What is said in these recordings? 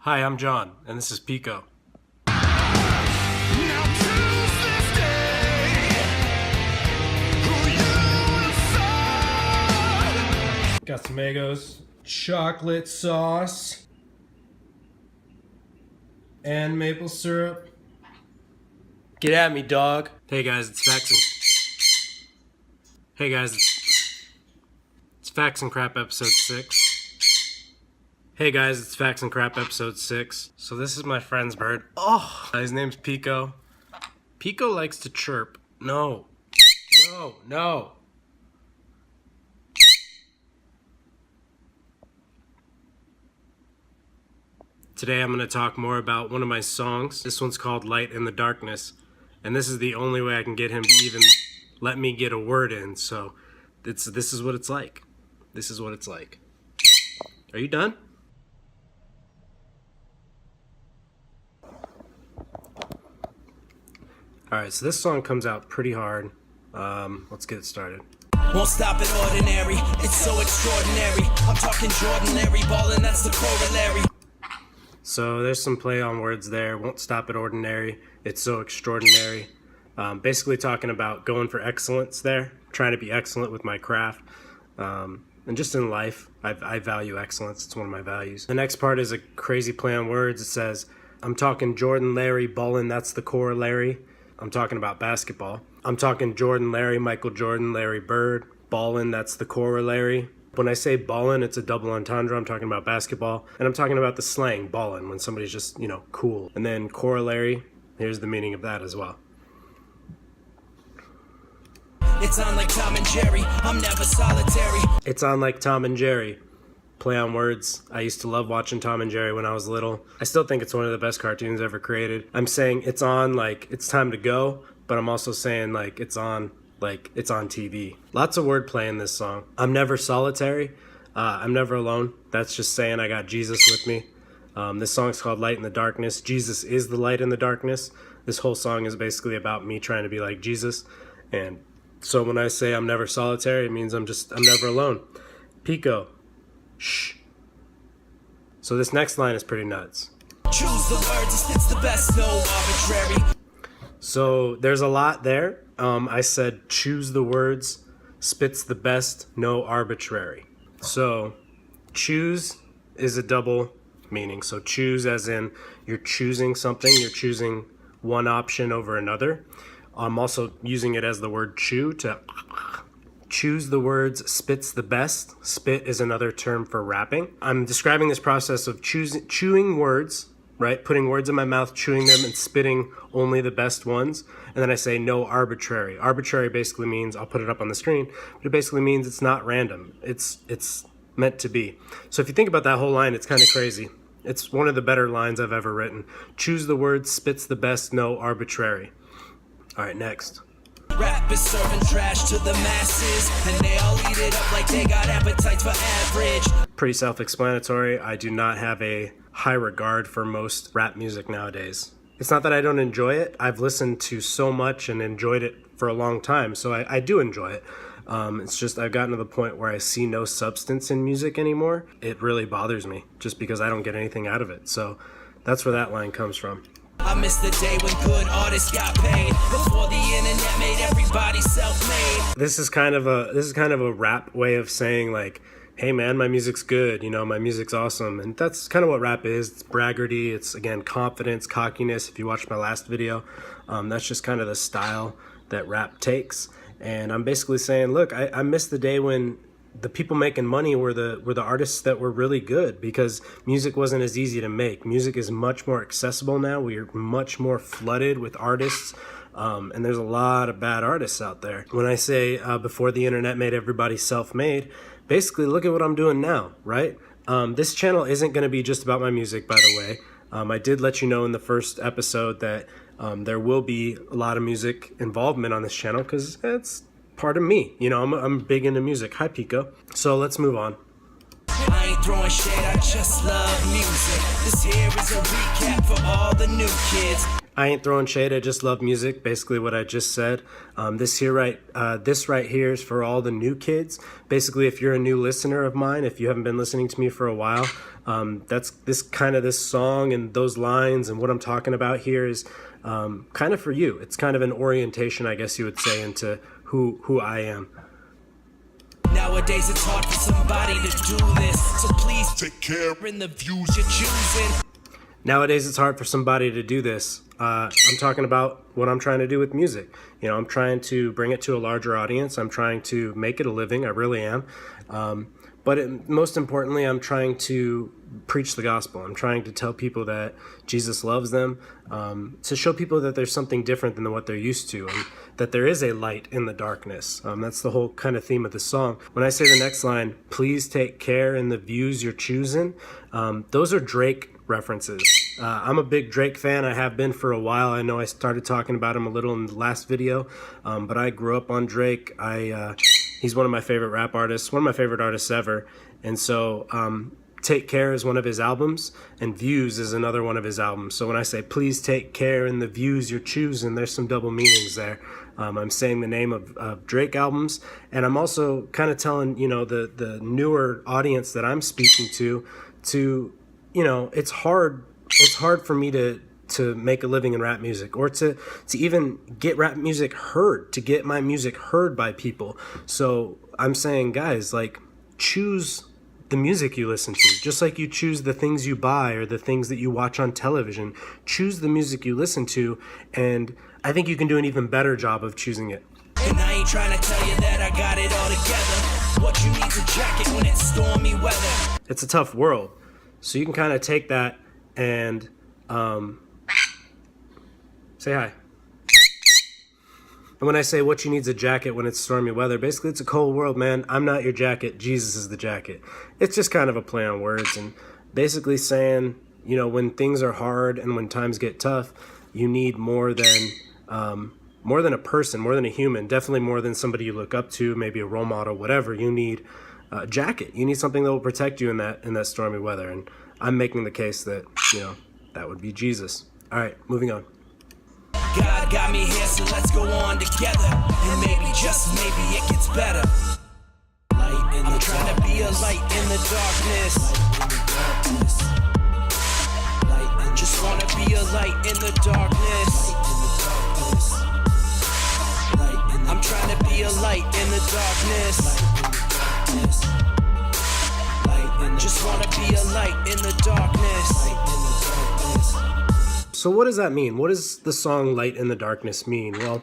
Hi, I'm John, and this is Pico. Got some mangoes, chocolate sauce, and maple syrup. Get at me, dog. Hey guys, it's Facts and... Hey guys, it's Facts and Crap episode 6. Hey guys, it's Facts and Crap episode 6. So this is my friend's bird. Oh, his name's Pico. Pico likes to chirp. No. Today I'm going to talk more about one of my songs. This one's called Light in the Darkness. And this is the only way I can get him to even let me get a word in. So this is what it's like. This is what it's like. Are you done? Alright, so this song comes out pretty hard. Let's get it started. Won't stop at ordinary, it's so extraordinary. I'm talking Jordan-Larry ballin', that's the corollary. So there's some play on words there. Won't stop at ordinary, it's so extraordinary. Basically talking about going for excellence there, trying to be excellent with my craft. And just in life, I value excellence. It's one of my values. The next part is a crazy play on words. It says, I'm talking Jordan-Larry ballin', that's the corollary. I'm talking about basketball. I'm talking Jordan, Larry, Michael Jordan, Larry Bird. Ballin', that's the corollary. When I say ballin', it's a double entendre. I'm talking about basketball. And I'm talking about the slang, ballin', when somebody's just, cool. And then corollary, here's the meaning of that as well. It's on like Tom and Jerry, I'm never solitary. It's on like Tom and Jerry. Play on words. I used to love watching Tom and Jerry when I was little. I still think it's one of the best cartoons ever created. I'm saying it's on like it's time to go, but I'm also saying like it's on TV. Lots of wordplay in this song. I'm never solitary. I'm never alone. That's just saying I got Jesus with me. This song's called Light in the Darkness. Jesus is the light in the darkness. This whole song is basically about me trying to be like Jesus. And so when I say I'm never solitary, it means I'm never alone. Pico. Shh. So this next line is pretty nuts. Choose the words, it's the best, no arbitrary. So there's a lot there. I said choose the words, spits the best, no arbitrary. So choose is a double meaning. So choose as in you're choosing something, you're choosing one option over another. I'm also using it as the word chew to choose the words, spits the best. Spit is another term for rapping. I'm describing this process of chewing words, right? Putting words in my mouth, chewing them, and spitting only the best ones. And then I say no arbitrary. Arbitrary basically means, I'll put it up on the screen, but it basically means it's not random. It's meant to be. So if you think about that whole line, it's kind of crazy. It's one of the better lines I've ever written. Choose the words, spits the best, no arbitrary. All right, next. Rap is serving trash to the masses, and they all eat it up like they got appetites for average. Pretty self-explanatory. I do not have a high regard for most rap music nowadays. It's not that I don't enjoy it. I've listened to so much and enjoyed it for a long time, so I do enjoy it. It's just I've gotten to the point where I see no substance in music anymore. It really bothers me just because I don't get anything out of it. So that's where that line comes from. I miss the day when good artists got paid before the internet made everybody self-made. This is kind of a rap way of saying like, hey man, my music's good, my music's awesome. And that's kind of what rap is. It's braggarty, it's again confidence, cockiness. If you watched my last video, that's just kind of the style that rap takes. And I'm basically saying, look, I miss the day when the people making money were the artists that were really good, because music wasn't as easy to make. Music is much more accessible now. We are much more flooded with artists, and there's a lot of bad artists out there. When I say before the internet made everybody self-made, basically look at what I'm doing now, right? This channel isn't going to be just about my music, by the way. I did let you know in the first episode that there will be a lot of music involvement on this channel because it's part of me. I'm big into music. Hi, Pico. So let's move on. I ain't throwing shade, I just love music. This here is a recap for all the new kids. I ain't throwing shade, I just love music. Basically what I just said. This right here is for all the new kids. Basically, if you're a new listener of mine, if you haven't been listening to me for a while, That's this song and those lines and what I'm talking about here is kind of for you. It's kind of an orientation, I guess you would say, into who I am. Nowadays it's hard for somebody to do this, so please take care in the views you're choosing. Nowadays it's hard for somebody to do this. I'm talking about what I'm trying to do with music. You know, I'm trying to bring it to a larger audience. I'm trying to make it a living. I really am. But most importantly, I'm trying to preach the gospel. I'm trying to tell people that Jesus loves them, to show people that there's something different than what they're used to, and that there is a light in the darkness. That's the whole kind of theme of the song. When I say the next line, please take care in the views you're choosing, those are Drake references. I'm a big Drake fan. I have been for a while. I know I started talking about him a little in the last video, but I grew up on Drake. He's one of my favorite rap artists, one of my favorite artists ever. And so Take Care is one of his albums, and Views is another one of his albums. So when I say please take care in the views you're choosing, there's some double meanings there. I'm saying the name of Drake albums, and I'm also kind of telling, you know, the newer audience that I'm speaking to, you know, it's hard for me to make a living in rap music, or to even get rap music heard, to get my music heard by people. So I'm saying, guys, like, choose the music you listen to, just like you choose the things you buy or the things that you watch on television. Choose the music you listen to, and I think you can do an even better job of choosing it. And I ain't trying to tell you that I got it all together. What you need is a jacket when it's stormy weather. It's a tough world, so you can kind of take that and say hi. And when I say what you need is a jacket when it's stormy weather, basically it's a cold world, man. I'm not your jacket. Jesus is the jacket. It's just kind of a play on words, and basically saying, you know, when things are hard and when times get tough, you need more than a person, more than a human, definitely more than somebody you look up to, maybe a role model, whatever. You need a jacket. You need something that will protect you in that stormy weather. And I'm making the case that, you know, that would be Jesus. All right, moving on. God got me here, so let's go on together. And maybe, just maybe, it gets better. I'm trying to be a light in the darkness. Just wanna be a light in the darkness. I'm trying to be a light in the darkness. Just wanna be a light in the darkness. So what does that mean? What does the song Light in the Darkness mean? Well,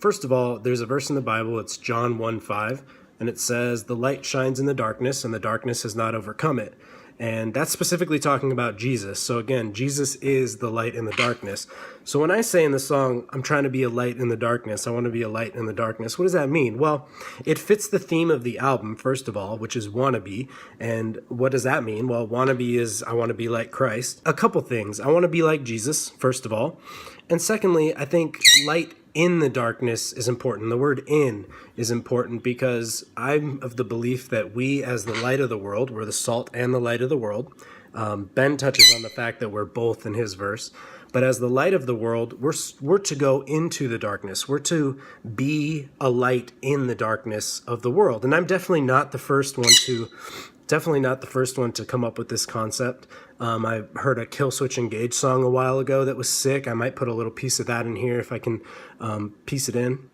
first of all, there's a verse in the Bible. It's John 1:5, and it says, the light shines in the darkness, and the darkness has not overcome it. And that's specifically talking about Jesus. So again, Jesus is the light in the darkness. So when I say in the song, I'm trying to be a light in the darkness, I want to be a light in the darkness, what does that mean? Well, it fits the theme of the album, first of all, which is wannabe. And what does that mean? Well, wannabe is I want to be like Christ. A couple things. I want to be like Jesus, first of all. And secondly, I think light in the darkness is important. The word in is important because I'm of the belief that we, as the light of the world, we're the salt and the light of the world. Ben touches on the fact that we're both in his verse. But as the light of the world, we're to go into the darkness. We're to be a light in the darkness of the world. And I'm definitely not the first one to come up with this concept. I heard a Kill Switch Engage song a while ago that was sick. I might put a little piece of that in here if I can piece it in.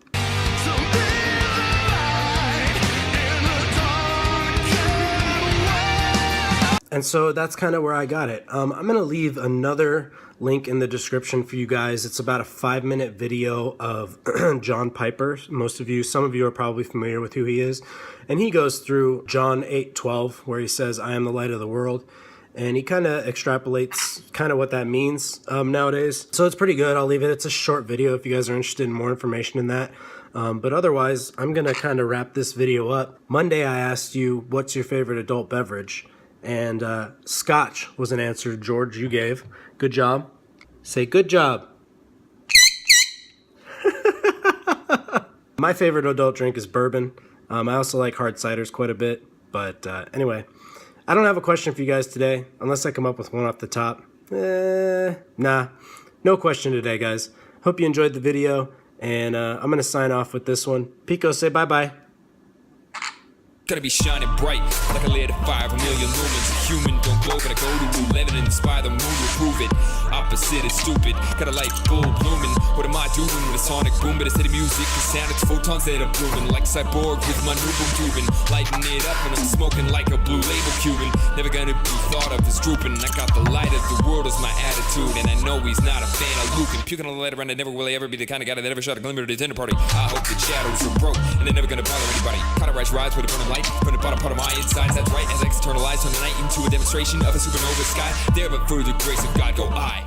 And so that's kind of where I got it. I'm going to leave another link in the description for you guys. It's about a 5-minute video of John Piper. Some of you are probably familiar with who he is. And he goes through John 8:12, where he says, I am the light of the world. And he kind of extrapolates kind of what that means nowadays. So it's pretty good. I'll leave it. It's a short video if you guys are interested in more information in that. But otherwise, I'm going to kind of wrap this video up. Monday, I asked you, what's your favorite adult beverage? And Scotch was an answer, George, you gave. Good job. Say good job. My favorite adult drink is bourbon. I also like hard ciders quite a bit. But anyway, I don't have a question for you guys today, unless I come up with one off the top. Nah, no question today, guys. Hope you enjoyed the video, and I'm going to sign off with this one. Pico, say bye-bye. Gotta be shining bright, like I lit a fire of a million lumens. A human don't glow, but I go to 11 and inspire the moon to prove it. Opposite is stupid, got a light full blooming. What am I doing with a sonic boom? But instead of music, the sound, it's photons that are blooming. Like cyborg with my new boom tubing. Lighting it up and I'm smoking like a blue label Cuban. Never gonna be thought of as drooping. I got the light of the world as my attitude, and I know he's not a fan of Luke. Puking on the light around, I never will ever be the kind of guy that ever shot a glimmer at a dinner party. I hope the shadows are broke, and they're never gonna bother anybody. Cauterize rides with a burning light from the bottom part of my insides. That's right, as I externalize, turn the night into a demonstration of a supernova sky. There, but for the grace of God, go I.